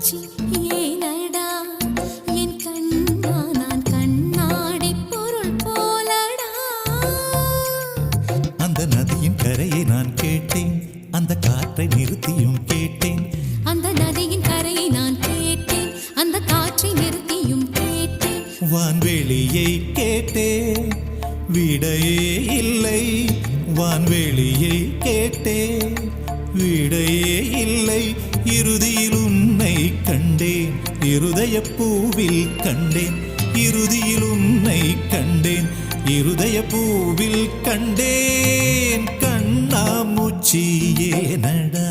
கண்ணாமூச்சி ஏனடா என் கண்ணா நான் கண்ணாடி பொருள் போலடா. அந்த நதியின் கரையை நான் கேட்டேன், அந்த காற்றை நிறுத்தியும் கேட்டேன். அந்த நதியின் கரையை நான் கேட்டேன், அந்த காற்றை நிறுத்தியும் கேட்டேன். வான்வெளியை கேட்டேன், விடையே இல்லை. வான்வெளியை கேட்டேன், விடையே இல்லை. இறுதியில் உன்னை கண்டேன், இருதய பூவில் கண்டேன். இறுதியில் உன்னை கண்டேன், இருதய பூவில் கண்டேன். கண்ணாமூச்சி ஏனடா.